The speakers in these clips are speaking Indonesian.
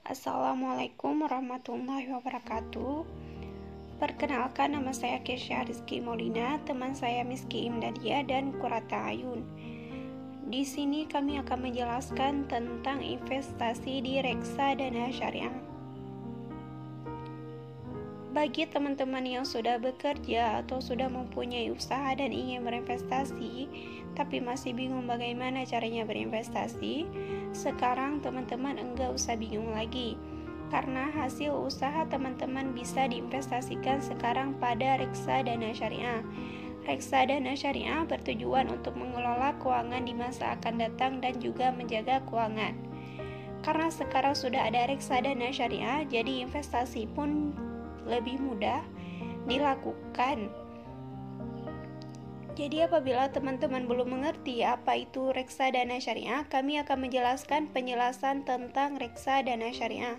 Assalamualaikum warahmatullahi wabarakatuh. Perkenalkan, nama saya Kesha Rizky Maulina, teman saya Miski Imdadia dan Kurata Ayun. Di sini kami akan menjelaskan tentang investasi di reksadana syariah. Bagi teman-teman yang sudah bekerja atau sudah mempunyai usaha dan ingin berinvestasi, tapi masih bingung bagaimana caranya berinvestasi, sekarang teman-teman enggak usah bingung lagi, karena hasil usaha teman-teman bisa diinvestasikan sekarang pada reksadana syariah. Reksadana syariah bertujuan untuk mengelola keuangan di masa akan datang dan juga menjaga keuangan. Karena sekarang sudah ada reksadana syariah, jadi investasi pun lebih mudah dilakukan. Jadi apabila teman-teman belum mengerti apa itu reksadana syariah, kami akan menjelaskan penjelasan tentang reksadana syariah.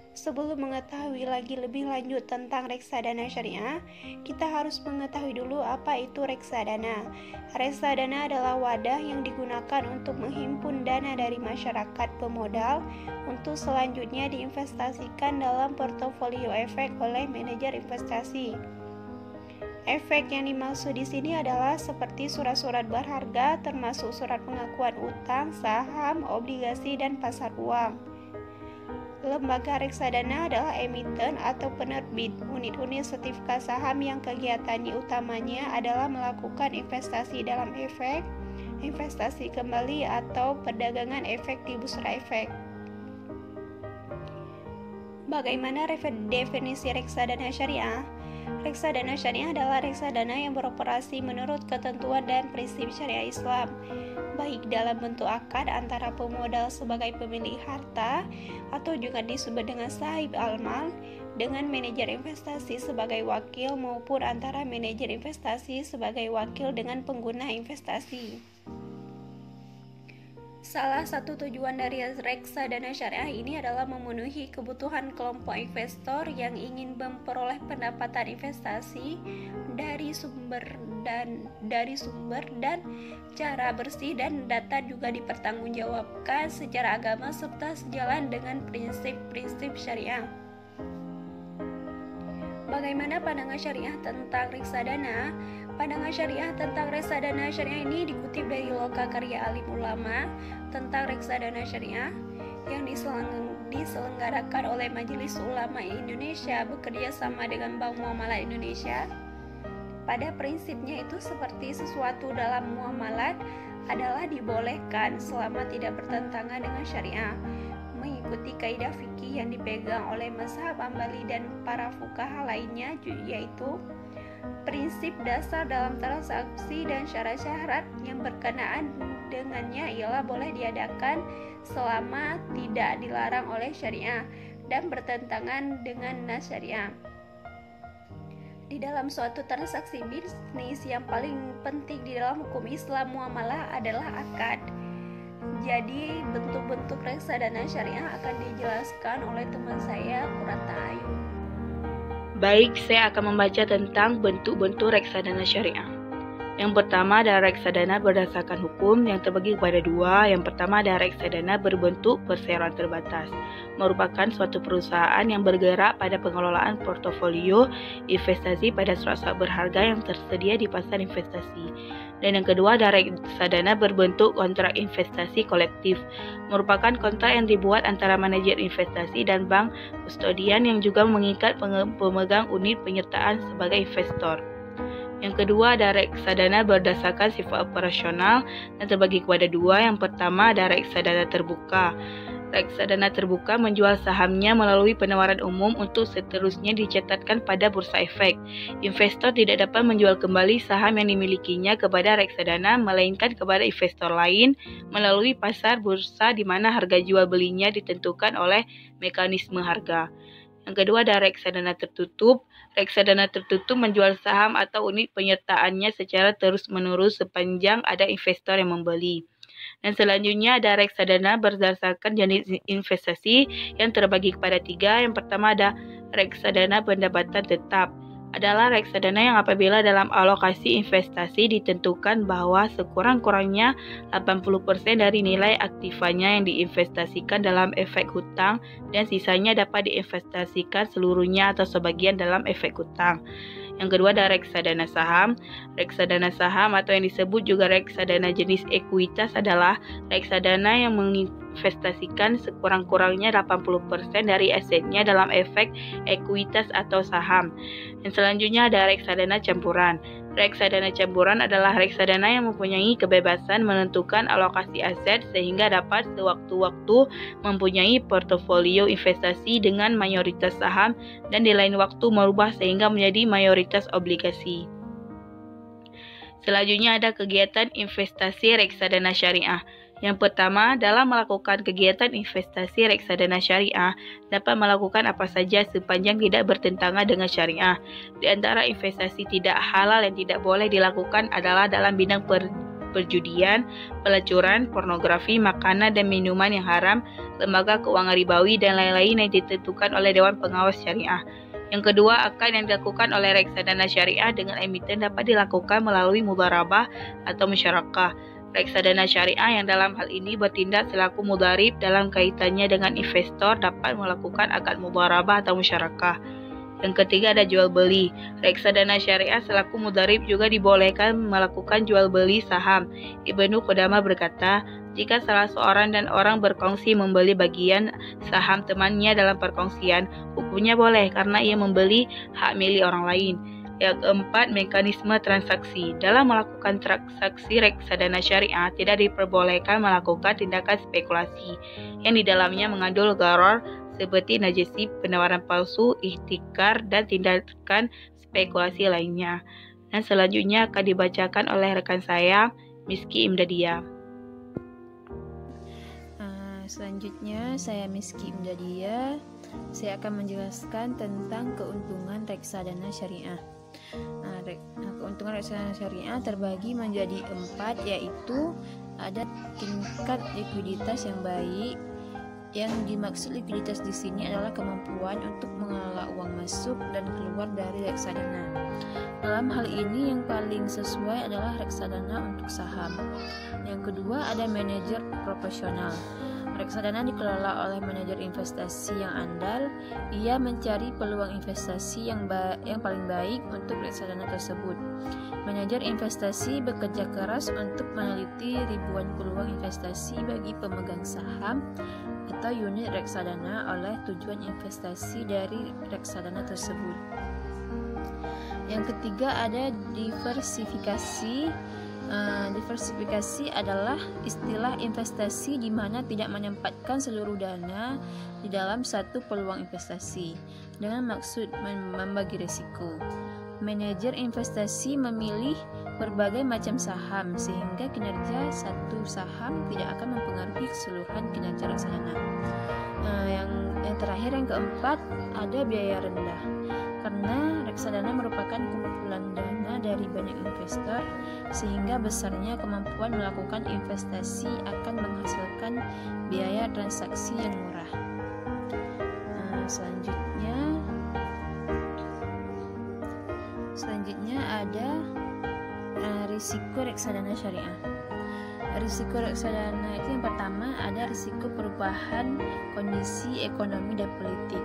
Sebelum mengetahui lagi lebih lanjut tentang reksadana syariah, kita harus mengetahui dulu apa itu reksadana. Reksadana adalah wadah yang digunakan untuk menghimpun dana dari masyarakat pemodal untuk selanjutnya diinvestasikan dalam portofolio efek oleh manajer investasi. Efek yang dimaksud di sini adalah seperti surat-surat berharga, termasuk surat pengakuan utang, saham, obligasi, dan pasar uang. Lembaga reksadana adalah emiten atau penerbit unit-unit sertifikat saham yang kegiatannya utamanya adalah melakukan investasi dalam efek, investasi kembali, atau perdagangan efek di bursa efek. Bagaimana definisi reksadana syariah? Reksadana syariah adalah reksadana yang beroperasi menurut ketentuan dan prinsip syariah Islam, baik dalam bentuk akad antara pemodal sebagai pemilik harta atau juga disebut dengan sahib al-mal dengan manajer investasi sebagai wakil, maupun antara manajer investasi sebagai wakil dengan pengguna investasi. Salah satu tujuan dari reksadana syariah ini adalah memenuhi kebutuhan kelompok investor yang ingin memperoleh pendapatan investasi dari sumber dan cara bersih, dan data juga dipertanggungjawabkan secara agama serta sejalan dengan prinsip-prinsip syariah. Bagaimana pandangan syariah tentang reksadana? Pandangan syariah tentang reksadana syariah ini dikutip dari Loka Karya Alim Ulama tentang reksadana syariah yang diselenggarakan oleh Majelis Ulama Indonesia bekerja sama dengan Bank Muamalat Indonesia. Pada prinsipnya itu seperti sesuatu dalam muamalat adalah dibolehkan selama tidak bertentangan dengan syariah, mengikuti kaidah fikih yang dipegang oleh mazhab Hambali dan para fuqaha lainnya, yaitu prinsip dasar dalam transaksi dan syarat-syarat yang berkenaan dengannya ialah boleh diadakan selama tidak dilarang oleh syariah dan bertentangan dengan nas syariah. Di dalam suatu transaksi bisnis, yang paling penting di dalam hukum Islam muamalah adalah akad. Jadi bentuk-bentuk reksadana syariah akan dijelaskan oleh teman saya Kurata Ayun. Baik, saya akan membaca tentang bentuk-bentuk reksadana syariah. Yang pertama adalah reksadana berdasarkan hukum yang terbagi kepada dua. Yang pertama adalah reksadana berbentuk perseroan terbatas, merupakan suatu perusahaan yang bergerak pada pengelolaan portofolio investasi pada surat-surat berharga yang tersedia di pasar investasi. Dan yang kedua adalah reksadana berbentuk kontrak investasi kolektif, merupakan kontrak yang dibuat antara manajer investasi dan bank kustodian yang juga mengikat pemegang unit penyertaan sebagai investor. Yang kedua ada reksadana berdasarkan sifat operasional dan terbagi kepada dua. Yang pertama ada reksadana terbuka. Reksadana terbuka menjual sahamnya melalui penawaran umum untuk seterusnya dicatatkan pada bursa efek. Investor tidak dapat menjual kembali saham yang dimilikinya kepada reksadana, melainkan kepada investor lain melalui pasar bursa di mana harga jual belinya ditentukan oleh mekanisme harga. Yang kedua ada reksadana tertutup. Reksadana tertutup menjual saham atau unit penyertaannya secara terus-menerus sepanjang ada investor yang membeli. Dan selanjutnya ada reksadana berdasarkan jenis investasi yang terbagi kepada tiga. Yang pertama ada reksadana pendapatan tetap. adalah reksadana yang apabila dalam alokasi investasi ditentukan bahwa sekurang-kurangnya 80% dari nilai aktivanya yang diinvestasikan dalam efek hutang dan sisanya dapat diinvestasikan seluruhnya atau sebagian dalam efek hutang. Yang kedua ada reksadana saham. Reksadana saham atau yang disebut juga reksadana jenis ekuitas adalah reksadana yang menginvestasikan sekurang-kurangnya 80% dari asetnya dalam efek ekuitas atau saham. Dan selanjutnya ada reksadana campuran. Reksadana campuran adalah reksadana yang mempunyai kebebasan menentukan alokasi aset sehingga dapat sewaktu-waktu mempunyai portofolio investasi dengan mayoritas saham dan di lain waktu merubah sehingga menjadi mayoritas obligasi. Selanjutnya ada kegiatan investasi reksadana syariah. Yang pertama, dalam melakukan kegiatan investasi reksadana syariah, dapat melakukan apa saja sepanjang tidak bertentangan dengan syariah. Di antara investasi tidak halal yang tidak boleh dilakukan adalah dalam bidang perjudian, pelacuran, pornografi, makanan dan minuman yang haram, lembaga keuangan ribawi, dan lain-lain yang ditentukan oleh Dewan Pengawas Syariah. Yang kedua, akad yang dilakukan oleh reksadana syariah dengan emiten dapat dilakukan melalui mudharabah atau musyarakah. Reksadana syariah yang dalam hal ini bertindak selaku mudharib dalam kaitannya dengan investor dapat melakukan akad mudharabah atau musyarakah. Yang ketiga ada jual beli. Reksadana syariah selaku mudharib juga dibolehkan melakukan jual beli saham. Ibnu Qudamah berkata, jika salah seorang dan orang berkongsi membeli bagian saham temannya dalam perkongsian, hukumnya boleh karena ia membeli hak milik orang lain. Yang keempat, mekanisme transaksi. Dalam melakukan transaksi reksadana syariah, tidak diperbolehkan melakukan tindakan spekulasi yang di dalamnya mengandung gharar seperti najisi, penawaran palsu, ihtikar, dan tindakan spekulasi lainnya. Dan selanjutnya akan dibacakan oleh rekan saya, Miski Imdadia. Selanjutnya, saya Miski Imdadia. Saya akan menjelaskan tentang keuntungan reksadana syariah. Keuntungan reksadana syariah terbagi menjadi 4, yaitu ada tingkat likuiditas yang baik. Yang dimaksud likuiditas di sini adalah kemampuan untuk mengelola uang masuk dan keluar dari reksadana. Dalam hal ini yang paling sesuai adalah reksadana untuk saham. Yang kedua ada manajer profesional. Reksadana dikelola oleh manajer investasi yang andal. Ia mencari peluang investasi yang paling baik untuk reksadana tersebut. Manajer investasi bekerja keras untuk meneliti ribuan peluang investasi bagi pemegang saham atau unit reksadana oleh tujuan investasi dari reksadana tersebut. Yang ketiga ada diversifikasi. Diversifikasi adalah istilah investasi di mana tidak menempatkan seluruh dana di dalam satu peluang investasi dengan maksud membagi risiko. Manajer investasi memilih berbagai macam saham sehingga kinerja satu saham tidak akan mempengaruhi keseluruhan kinerja reksadana. Yang terakhir, yang keempat, ada biaya rendah. Karena reksadana merupakan kumpulan dana dari banyak investor, sehingga besarnya kemampuan melakukan investasi akan menghasilkan biaya transaksi yang murah. Selanjutnya ada risiko reksadana syariah. Risiko reksadana itu yang pertama ada risiko perubahan kondisi ekonomi dan politik.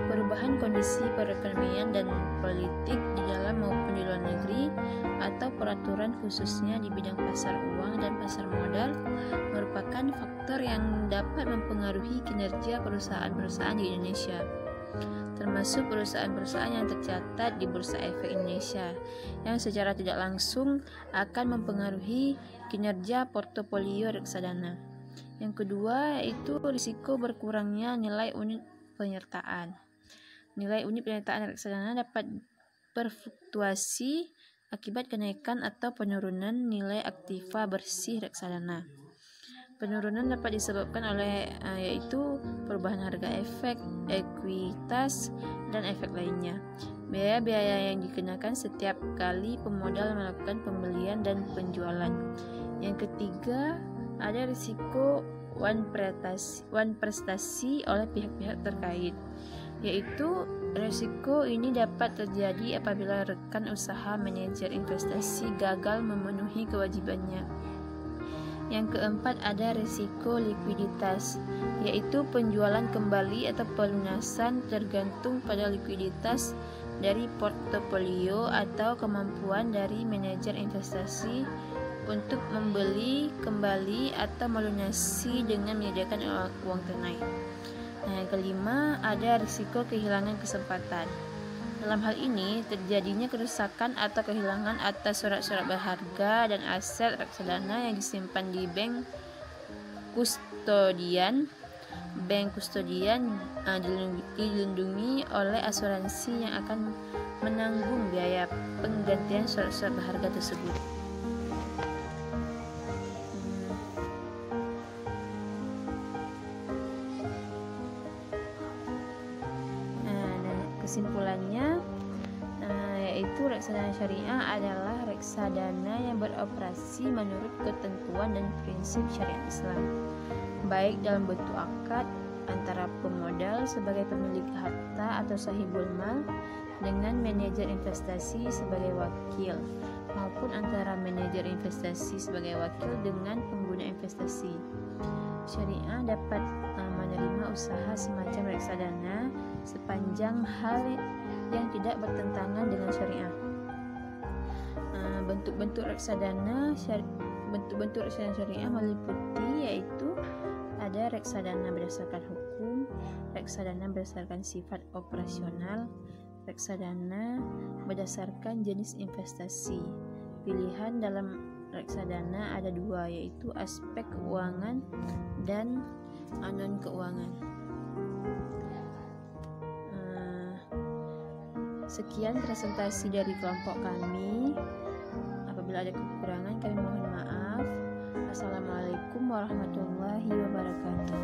Perubahan kondisi perekonomian dan politik di dalam maupun di luar negeri atau peraturan khususnya di bidang pasar uang dan pasar modal merupakan faktor yang dapat mempengaruhi kinerja perusahaan-perusahaan di Indonesia, termasuk perusahaan-perusahaan yang tercatat di Bursa Efek Indonesia yang secara tidak langsung akan mempengaruhi kinerja portofolio reksadana. Yang kedua itu risiko berkurangnya nilai unit penyertaan. Nilai unit penyertaan reksadana dapat berfluktuasi akibat kenaikan atau penurunan nilai aktiva bersih reksadana. Penurunan dapat disebabkan oleh yaitu perubahan harga efek, ekuitas, dan efek lainnya. Biaya-biaya yang dikenakan setiap kali pemodal melakukan pembelian dan penjualan. Yang ketiga, ada risiko wan prestasi oleh pihak-pihak terkait. yaitu resiko ini dapat terjadi apabila rekan usaha manajer investasi gagal memenuhi kewajibannya. Yang keempat, ada risiko likuiditas, yaitu penjualan kembali atau pelunasan tergantung pada likuiditas dari portofolio atau kemampuan dari manajer investasi untuk membeli kembali atau melunasi dengan menyediakan uang tunai. Nah, yang kelima, ada risiko kehilangan kesempatan. Dalam hal ini, terjadinya kerusakan atau kehilangan atas surat-surat berharga dan aset reksadana yang disimpan di bank kustodian. Bank kustodian dilindungi oleh asuransi yang akan menanggung biaya penggantian surat-surat berharga tersebut. Kesimpulannya, yaitu reksadana syariah adalah reksadana yang beroperasi menurut ketentuan dan prinsip syariat Islam, baik dalam bentuk akad antara pemodal sebagai pemilik harta atau sahibul mal dengan manajer investasi sebagai wakil, maupun antara manajer investasi sebagai wakil dengan pengguna investasi. Syariah dapat menerima usaha semacam reksadana sepanjang hal yang tidak bertentangan dengan syariah. Bentuk-bentuk reksadana syariah meliputi yaitu ada reksadana berdasarkan hukum, reksadana berdasarkan sifat operasional, reksadana berdasarkan jenis investasi. Pilihan dalam reksadana ada dua, yaitu aspek keuangan dan non keuangan. Sekian presentasi dari kelompok kami. Apabila ada kekurangan, kami mohon maaf. Assalamualaikum warahmatullahi wabarakatuh.